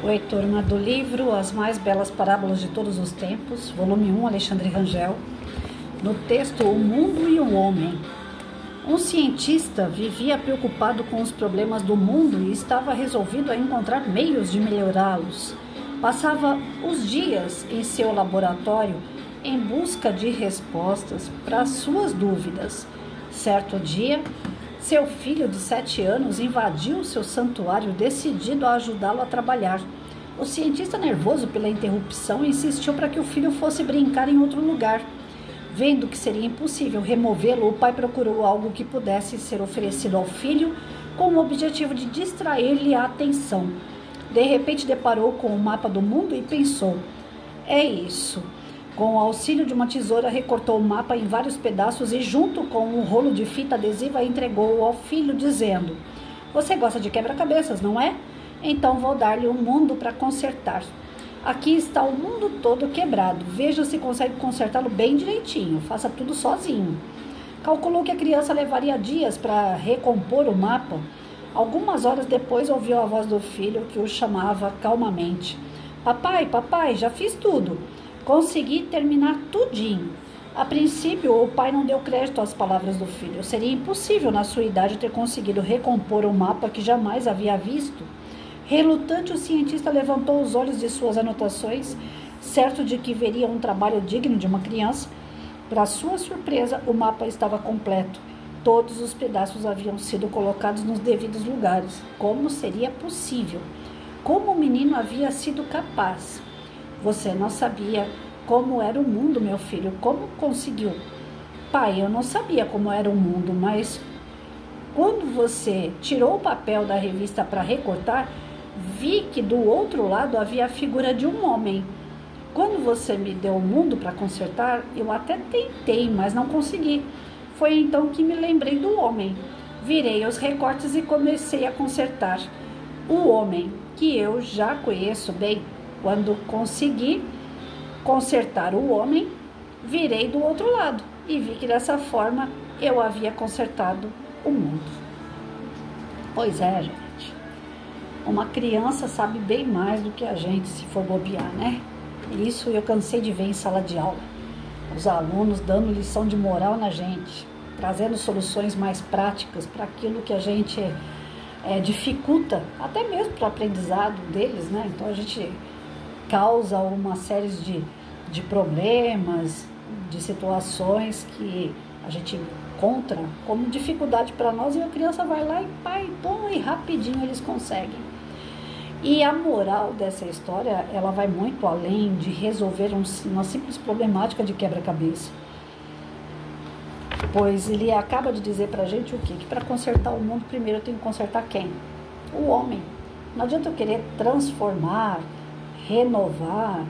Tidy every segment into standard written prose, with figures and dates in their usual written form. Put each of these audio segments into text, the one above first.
Oi, turma do livro As Mais Belas Parábolas de Todos os Tempos, volume 1, Alexandre Rangel. No texto O Mundo e o Homem. Um cientista vivia preocupado com os problemas do mundo e estava resolvido a encontrar meios de melhorá-los. Passava os dias em seu laboratório em busca de respostas para suas dúvidas. Certo dia, seu filho de 7 anos invadiu seu santuário decidido a ajudá-lo a trabalhar. O cientista, nervoso pela interrupção, insistiu para que o filho fosse brincar em outro lugar. Vendo que seria impossível removê-lo, o pai procurou algo que pudesse ser oferecido ao filho com o objetivo de distrair-lhe a atenção. De repente deparou com o mapa do mundo e pensou: é isso. Com o auxílio de uma tesoura, recortou o mapa em vários pedaços e, junto com um rolo de fita adesiva, entregou-o ao filho, dizendo: você gosta de quebra-cabeças, não é? Então vou dar-lhe um mundo para consertar. Aqui está o mundo todo quebrado. Veja se consegue consertá-lo bem direitinho. Faça tudo sozinho. Calculou que a criança levaria dias para recompor o mapa. Algumas horas depois ouviu a voz do filho que o chamava calmamente: papai, papai, já fiz tudo. Consegui terminar tudinho. A princípio, o pai não deu crédito às palavras do filho. Seria impossível na sua idade ter conseguido recompor um mapa que jamais havia visto. Relutante, o cientista levantou os olhos de suas anotações, certo de que veria um trabalho digno de uma criança. Para sua surpresa, o mapa estava completo. Todos os pedaços haviam sido colocados nos devidos lugares. Como seria possível? Como o menino havia sido capaz? Você não sabia como era o mundo, meu filho. Como conseguiu? Pai, eu não sabia como era o mundo, mas quando você tirou o papel da revista para recortar, vi que do outro lado havia a figura de um homem. Quando você me deu o mundo para consertar, eu até tentei, mas não consegui. Foi então que me lembrei do homem. Virei os recortes e comecei a consertar. O homem, que eu já conheço bem. Quando consegui consertar o homem, virei do outro lado e vi que dessa forma eu havia consertado o mundo. Pois é, gente. Uma criança sabe bem mais do que a gente, se for bobear, né? Isso eu cansei de ver em sala de aula. Os alunos dando lição de moral na gente, trazendo soluções mais práticas para aquilo que a gente dificulta, até mesmo para o aprendizado deles, né? Então a gente causa uma série de problemas, de situações que a gente encontra como dificuldade para nós, e a criança vai lá e pai, bom, e rapidinho eles conseguem. E a moral dessa história, ela vai muito além de resolver uma simples problemática de quebra-cabeça. Pois ele acaba de dizer pra gente o quê? Que para consertar o mundo, primeiro eu tenho que consertar quem? O homem. Não adianta eu querer transformar, renovar,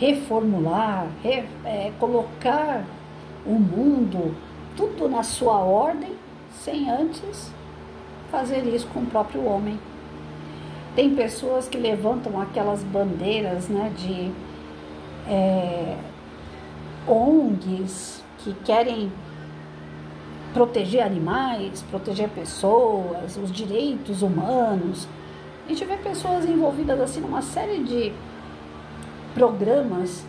reformular, colocar o mundo tudo na sua ordem, sem antes fazer isso com o próprio homem. Tem pessoas que levantam aquelas bandeiras, né, de ONGs que querem proteger animais, proteger pessoas, os direitos humanos. A gente vê pessoas envolvidas assim numa série de programas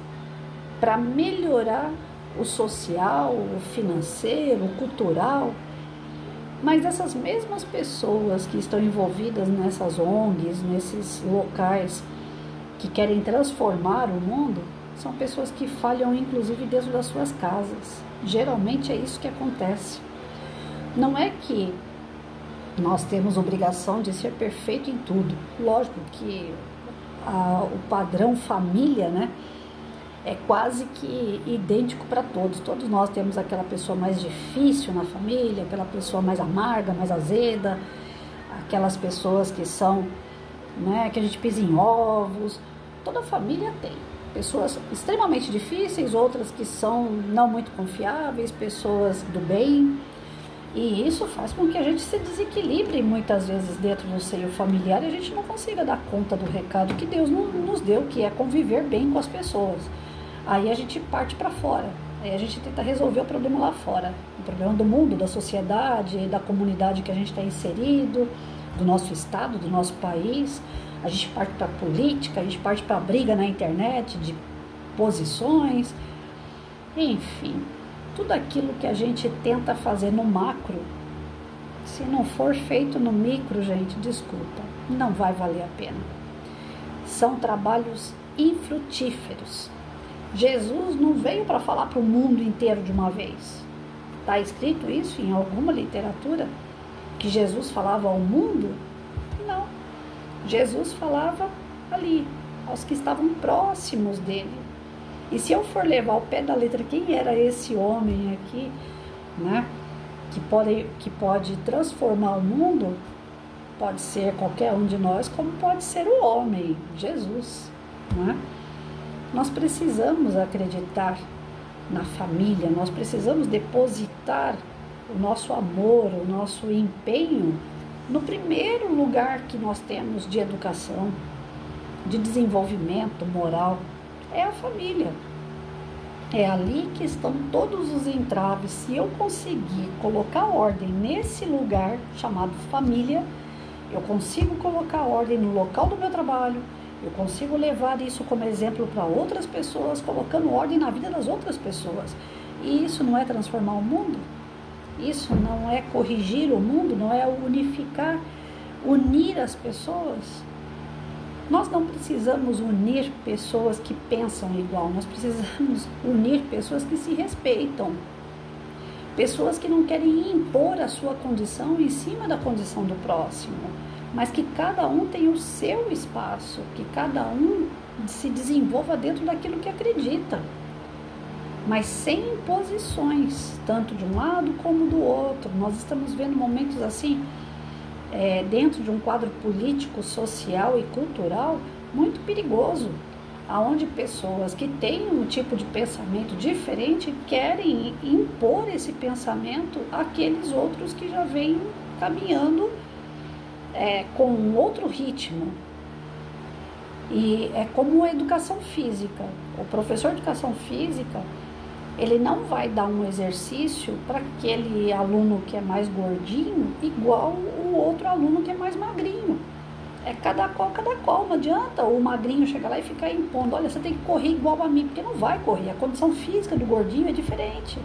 para melhorar o social, o financeiro, o cultural. Mas essas mesmas pessoas que estão envolvidas nessas ONGs, nesses locais que querem transformar o mundo, são pessoas que falham inclusive dentro das suas casas. Geralmente é isso que acontece. Não é que nós temos obrigação de ser perfeito em tudo. Lógico que o padrão família, né, é quase que idêntico para todos. Todos nós temos aquela pessoa mais difícil na família, aquela pessoa mais amarga, mais azeda, aquelas pessoas que são, né, que a gente pisa em ovos. Toda família tem pessoas extremamente difíceis, outras que são não muito confiáveis, pessoas do bem. E isso faz com que a gente se desequilibre muitas vezes dentro do seio familiar e a gente não consiga dar conta do recado que Deus nos deu, que é conviver bem com as pessoas. Aí a gente parte para fora, aí a gente tenta resolver o problema lá fora, o problema do mundo, da sociedade, da comunidade que a gente está inserido, do nosso estado, do nosso país. a gente parte para política, a gente parte para briga na internet de posições, enfim, tudo aquilo que a gente tenta fazer no macro, se não for feito no micro, gente, desculpa, não vai valer a pena. São trabalhos infrutíferos. Jesus não veio para falar para o mundo inteiro de uma vez. Está escrito isso em alguma literatura? Que Jesus falava ao mundo? Não. Jesus falava ali, aos que estavam próximos dele. E se eu for levar ao pé da letra quem era esse homem aqui, né, que pode transformar o mundo, pode ser qualquer um de nós, como pode ser o homem, Jesus, né? Nós precisamos acreditar na família, nós precisamos depositar o nosso amor, o nosso empenho no primeiro lugar que nós temos de educação, de desenvolvimento moral, é a família. É ali que estão todos os entraves. Se eu conseguir colocar ordem nesse lugar chamado família, eu consigo colocar ordem no local do meu trabalho, eu consigo levar isso como exemplo para outras pessoas, colocando ordem na vida das outras pessoas. E isso não é transformar o mundo? Isso não é corrigir o mundo? Não é unificar, unir as pessoas? Nós não precisamos unir pessoas que pensam igual, nós precisamos unir pessoas que se respeitam. Pessoas que não querem impor a sua condição em cima da condição do próximo, mas que cada um tem o seu espaço, que cada um se desenvolva dentro daquilo que acredita, mas sem imposições, tanto de um lado como do outro. Nós estamos vendo momentos assim, dentro de um quadro político, social e cultural muito perigoso, onde pessoas que têm um tipo de pensamento diferente querem impor esse pensamento àqueles outros que já vêm caminhando com um outro ritmo. E é como a educação física. O professor de educação física, ele não vai dar um exercício para aquele aluno que é mais gordinho igual o outro aluno que é mais magrinho. É cada qual. Não adianta o magrinho chegar lá e ficar impondo, olha, você tem que correr igual a mim, porque não vai correr. A condição física do gordinho é diferente.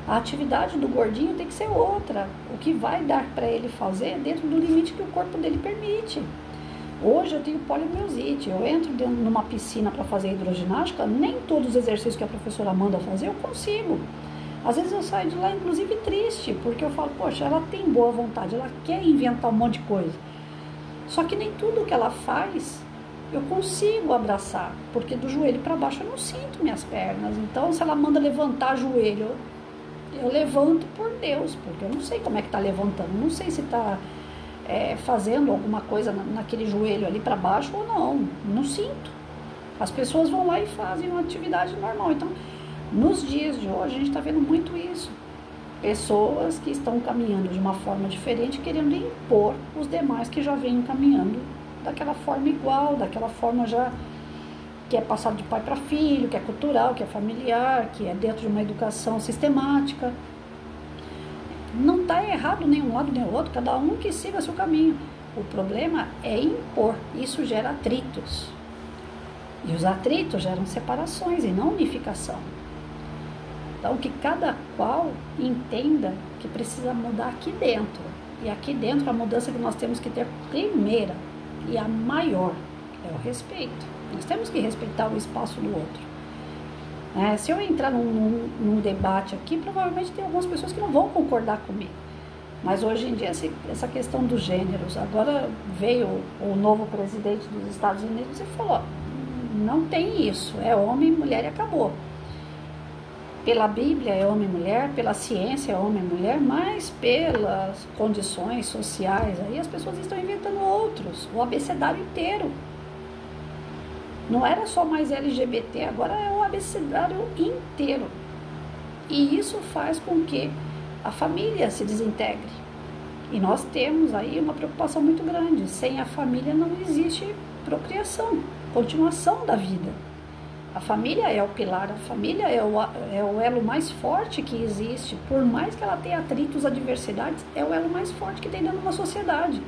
A atividade do gordinho tem que ser outra. O que vai dar para ele fazer é dentro do limite que o corpo dele permite. Hoje eu tenho poliomielite, eu entro dentro de uma piscina para fazer hidroginástica, nem todos os exercícios que a professora manda fazer eu consigo. Às vezes eu saio de lá, inclusive, triste, porque eu falo, poxa, ela tem boa vontade, ela quer inventar um monte de coisa. Só que nem tudo que ela faz eu consigo abraçar, porque do joelho para baixo eu não sinto minhas pernas. Então, se ela manda levantar joelho, eu levanto por Deus, porque eu não sei como é que está levantando, não sei se está fazendo alguma coisa naquele joelho ali para baixo ou não sinto. As pessoas vão lá e fazem uma atividade normal. Então, nos dias de hoje, a gente está vendo muito isso. Pessoas que estão caminhando de uma forma diferente, querendo impor os demais que já vêm caminhando daquela forma igual, daquela forma já que é passado de pai para filho, que é cultural, que é familiar, que é dentro de uma educação sistemática. Não está errado nem um lado nem o outro, cada um que siga seu caminho. O problema é impor, isso gera atritos. E os atritos geram separações e não unificação. Então, que cada qual entenda que precisa mudar aqui dentro. E aqui dentro a mudança que nós temos que ter primeira e a maior é o respeito. Nós temos que respeitar o espaço do outro. Se eu entrar num debate aqui, provavelmente tem algumas pessoas que não vão concordar comigo. Mas hoje em dia, essa questão dos gêneros, agora veio o novo presidente dos Estados Unidos e falou, não tem isso, é homem e mulher e acabou. Pela Bíblia é homem e mulher, pela ciência é homem e mulher, mas pelas condições sociais, aí as pessoas estão inventando outros, o abecedário inteiro. Não era só mais LGBT, agora é o abecedário inteiro. E isso faz com que a família se desintegre. E nós temos aí uma preocupação muito grande. Sem a família não existe procriação, continuação da vida. A família é o pilar, a família é o elo mais forte que existe. Por mais que ela tenha atritos, adversidades, é o elo mais forte que tem dentro de uma sociedade.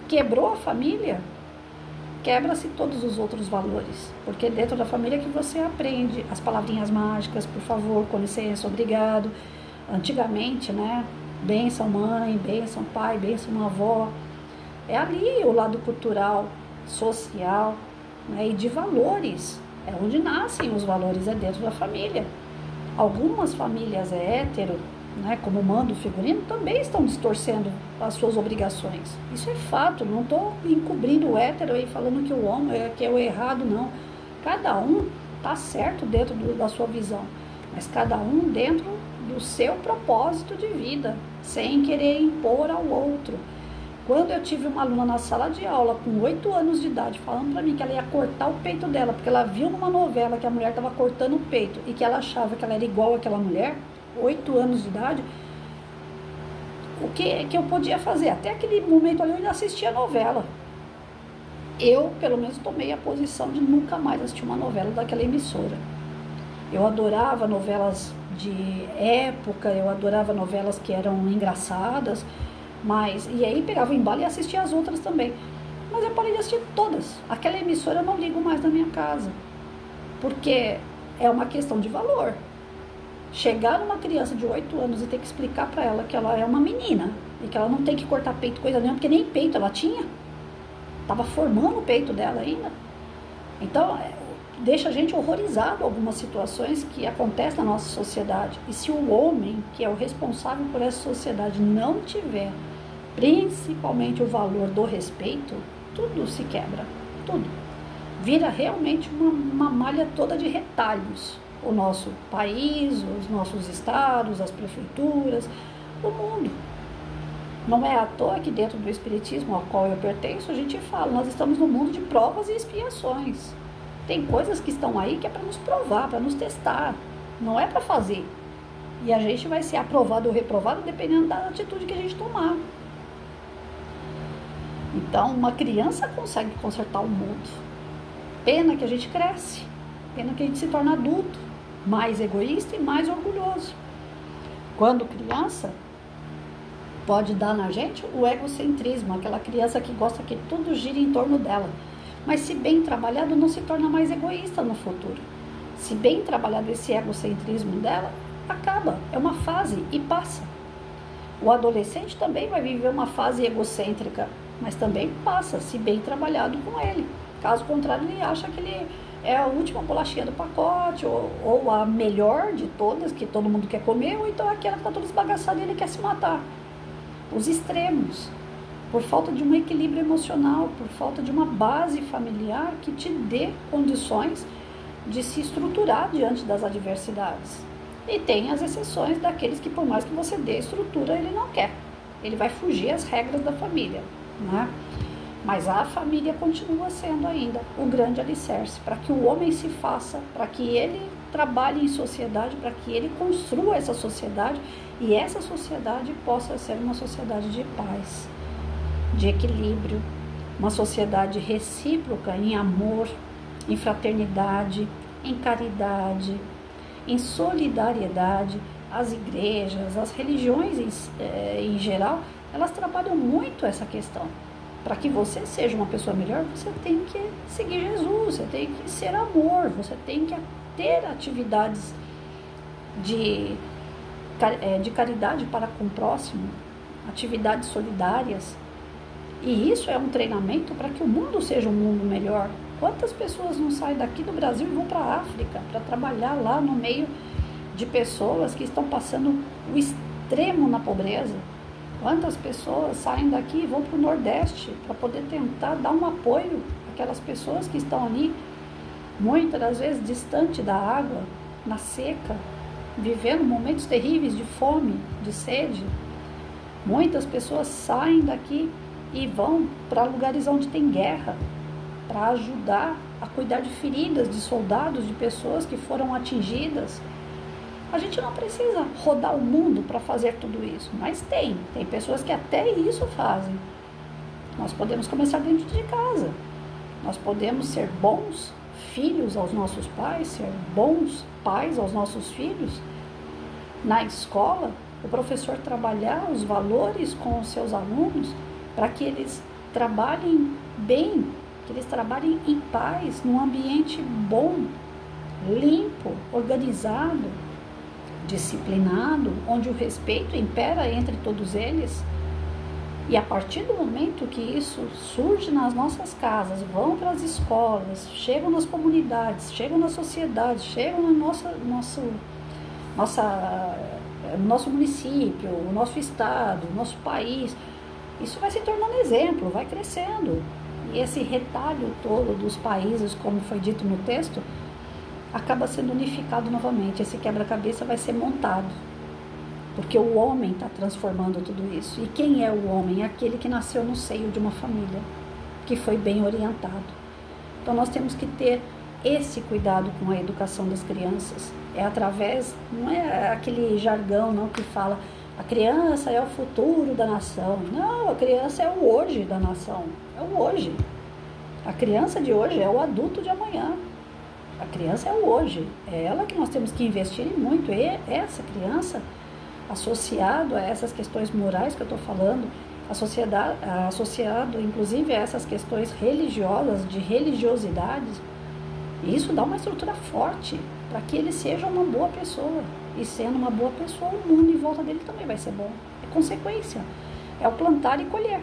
Quebrou a família, quebra-se todos os outros valores, porque dentro da família que você aprende as palavrinhas mágicas, por favor, com licença, obrigado. Antigamente, né, bênção mãe, bênção pai, bênção avó, é ali o lado cultural, social, né, e de valores, é onde nascem os valores, é dentro da família. Algumas famílias hétero, né, como manda o figurino, também estão distorcendo as suas obrigações. Isso é fato, não estou encobrindo o hétero aí falando que o homem é que é o errado, não. Cada um está certo dentro da sua visão, mas cada um dentro do seu propósito de vida, sem querer impor ao outro. Quando eu tive uma aluna na sala de aula com 8 anos de idade falando para mim que ela ia cortar o peito dela, porque ela viu numa novela que a mulher estava cortando o peito e que ela achava que ela era igual àquela mulher, 8 anos de idade, o que eu podia fazer? Até aquele momento ali eu ainda assistia a novela. Eu, pelo menos, tomei a posição de nunca mais assistir uma novela daquela emissora. Eu adorava novelas de época, eu adorava novelas que eram engraçadas, e aí pegava o embalo e assistia as outras também. Mas eu parei de assistir todas. Aquela emissora eu não ligo mais na minha casa, porque é uma questão de valor. Chegar numa criança de 8 anos e ter que explicar para ela que ela é uma menina e que ela não tem que cortar peito coisa nenhuma, porque nem peito ela tinha. Estava formando o peito dela ainda. Então, deixa a gente horrorizado algumas situações que acontecem na nossa sociedade. E se o homem, que é o responsável por essa sociedade, não tiver principalmente o valor do respeito, tudo se quebra, tudo. Vira realmente uma malha toda de retalhos. O nosso país, os nossos estados, as prefeituras, o mundo. Não é à toa que dentro do espiritismo ao qual eu pertenço, a gente fala, nós estamos no mundo de provas e expiações. Tem coisas que estão aí que é para nos provar, para nos testar, não é para fazer. E a gente vai ser aprovado ou reprovado dependendo da atitude que a gente tomar. Então, uma criança consegue consertar o mundo. Pena que a gente cresce, pena que a gente se torna adulto, mais egoísta e mais orgulhoso. Quando criança, pode dar na gente o egocentrismo, aquela criança que gosta que tudo gira em torno dela. Mas se bem trabalhado, não se torna mais egoísta no futuro. Se bem trabalhado esse egocentrismo dela, acaba, é uma fase e passa. O adolescente também vai viver uma fase egocêntrica, mas também passa, se bem trabalhado com ele. Caso contrário, ele acha que ele é a última bolachinha do pacote, ou a melhor de todas, que todo mundo quer comer, ou então aquela que está toda esbagaçada e ele quer se matar. Os extremos, por falta de um equilíbrio emocional, por falta de uma base familiar que te dê condições de se estruturar diante das adversidades. E tem as exceções daqueles que, por mais que você dê estrutura, ele não quer. Ele vai fugir às regras da família, né? Mas a família continua sendo ainda o grande alicerce para que o homem se faça, para que ele trabalhe em sociedade, para que ele construa essa sociedade e essa sociedade possa ser uma sociedade de paz, de equilíbrio, uma sociedade recíproca em amor, em fraternidade, em caridade, em solidariedade. As igrejas, as religiões em geral, elas trabalham muito essa questão. Para que você seja uma pessoa melhor, você tem que seguir Jesus, você tem que ser amor, você tem que ter atividades de caridade para com o próximo, atividades solidárias. E isso é um treinamento para que o mundo seja um mundo melhor. Quantas pessoas não saem daqui do Brasil e vão para a África para trabalhar lá no meio de pessoas que estão passando o extremo na pobreza? Quantas pessoas saem daqui e vão para o Nordeste para poder tentar dar um apoio àquelas pessoas que estão ali, muitas das vezes distante da água, na seca, vivendo momentos terríveis de fome, de sede. Muitas pessoas saem daqui e vão para lugares onde tem guerra, para ajudar a cuidar de feridas, de soldados, de pessoas que foram atingidas. A gente não precisa rodar o mundo para fazer tudo isso, mas tem pessoas que até isso fazem. Nós podemos começar dentro de casa, nós podemos ser bons filhos aos nossos pais, ser bons pais aos nossos filhos. Na escola, o professor trabalhar os valores com os seus alunos para que eles trabalhem bem que eles trabalhem em paz, num ambiente bom, limpo, organizado, disciplinado, onde o respeito impera entre todos eles. E a partir do momento que isso surge nas nossas casas, vão para as escolas, chegam nas comunidades, chegam na sociedade, chegam no nosso município, o nosso estado, o nosso país, isso vai se tornando exemplo, vai crescendo. E esse retalho todo dos países, como foi dito no texto, acaba sendo unificado novamente. Esse quebra-cabeça vai ser montado. Porque o homem está transformando tudo isso. E quem é o homem? É aquele que nasceu no seio de uma família, que foi bem orientado. Então nós temos que ter esse cuidado com a educação das crianças. É através, não é aquele jargão não, que fala a criança é o futuro da nação. Não, a criança é o hoje da nação. É o hoje. A criança de hoje é o adulto de amanhã. A criança é o hoje. É ela que nós temos que investir muito. E essa criança, associado a essas questões morais que eu estou falando, associado inclusive a essas questões religiosas, de religiosidades, isso dá uma estrutura forte para que ele seja uma boa pessoa. E sendo uma boa pessoa, o mundo em volta dele também vai ser bom. É consequência, é o plantar e colher.